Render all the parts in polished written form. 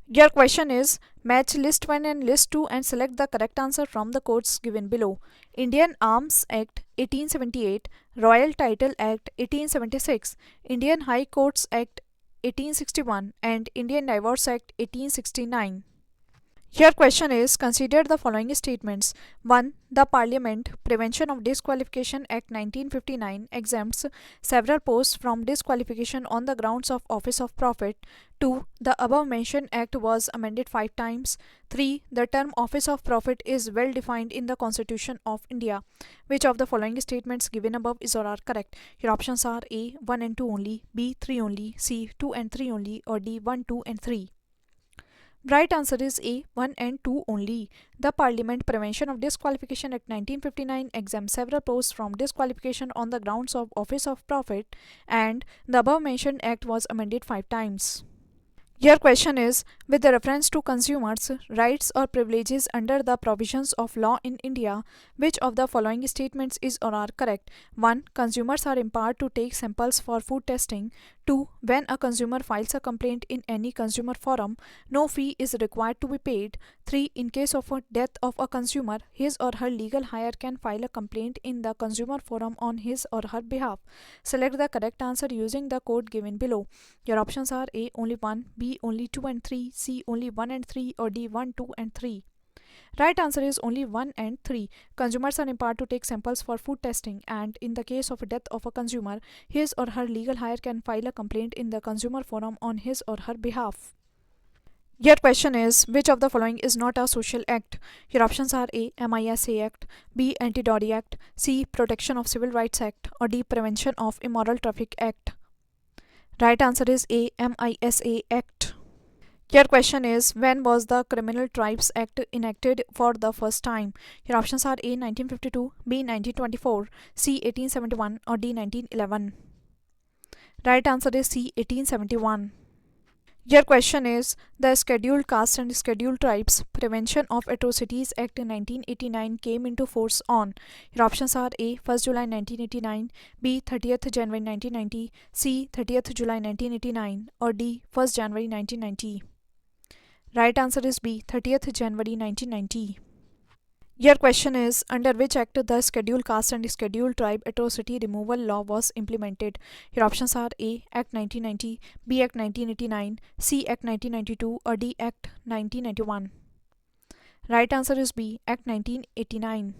Your question is match list 1 and list 2 and select the correct answer from the codes given below. Indian Arms Act 1878, Royal Title Act 1876, Indian High Courts Act 1861 and Indian Divorce Act 1869. Your question is consider the following statements. 1. The Parliament Prevention of Disqualification Act 1959 exempts several posts from disqualification on the grounds of office of profit. 2. The above mentioned act was amended 5 times. 3. The term office of profit is well defined in the Constitution of India. Which of the following statements given above is or are correct? Your options are A. 1 and 2 only, B. 3 only, C. 2 and 3 only, or D. 1, 2 and 3. Right answer is A. 1 and 2 only. The Parliament Prevention of Disqualification Act 1959 exempts several posts from disqualification on the grounds of office of profit, and the above mentioned act was amended 5 times. Your question is with the reference to consumers' rights or privileges under the provisions of law in India, which of the following statements is or are correct? 1. Consumers are empowered to take samples for food testing. 2. When a consumer files a complaint in any consumer forum, no fee is required to be paid. 3. In case of a death of a consumer, his or her legal hire can file a complaint in the consumer forum on his or her behalf. Select the correct answer using the code given below. Your options are A. Only 1, B. Only 2 and 3, C. Only 1 and 3, or D. 1, 2 and 3. Right answer is only 1 and 3. Consumers are empowered to take samples for food testing, and in the case of a death of a consumer, his or her legal hire can file a complaint in the consumer forum on his or her behalf. Your question is which of the following is not a social act? Your options are A. MISA Act, B. Anti-Dowry Act, C. Protection of Civil Rights Act, or D. Prevention of Immoral Traffic Act. Right answer is A. MISA Act. Your question is when was the Criminal Tribes Act enacted for the first time? Your options are A. 1952, B. 1924, C. 1871, or D. 1911. Right answer is C. 1871. Your question is the Scheduled Castes and Scheduled Tribes Prevention of Atrocities Act 1989 came into force on. Your options are A. 1st July 1989, B. 30th January 1990, C. 30th July 1989, or D. 1st January 1990. Right answer is B. 30th January 1990. Your question is under which act the Scheduled Caste and Scheduled Tribe Atrocity Removal Law was implemented? Your options are A. Act 1990, B. Act 1989, C. Act 1992, or D. Act 1991. Right answer is B. Act 1989.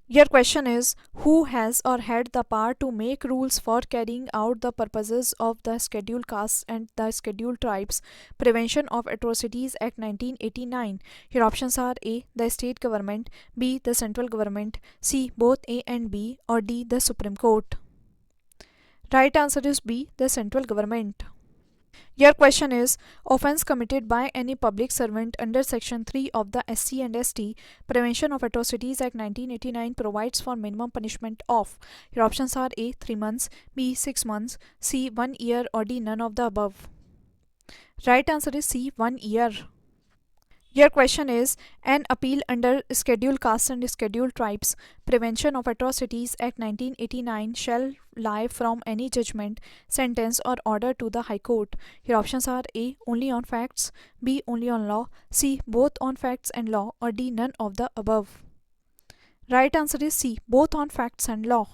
Your question is who has or had the power to make rules for carrying out the purposes of the Scheduled Castes and the Scheduled Tribes Prevention of Atrocities Act 1989? Your options are A. The state government, B. The central government, C. Both A and B, or D. The Supreme Court. Right answer is B. The central government. Your question is offence committed by any public servant under section 3 of the SC and ST Prevention of Atrocities Act 1989 provides for minimum punishment of. Your options are A. 3 months, B. 6 months, C. 1 year, or D. None of the above. Right answer is C. 1 year. Your question is an appeal under Scheduled Castes and Scheduled Tribes Prevention of Atrocities Act 1989 shall lie from any judgment, sentence, or order to the High Court. Your options are A. Only on facts, B. Only on law, C. Both on facts and law, or D. None of the above. Right answer is C. Both on facts and law.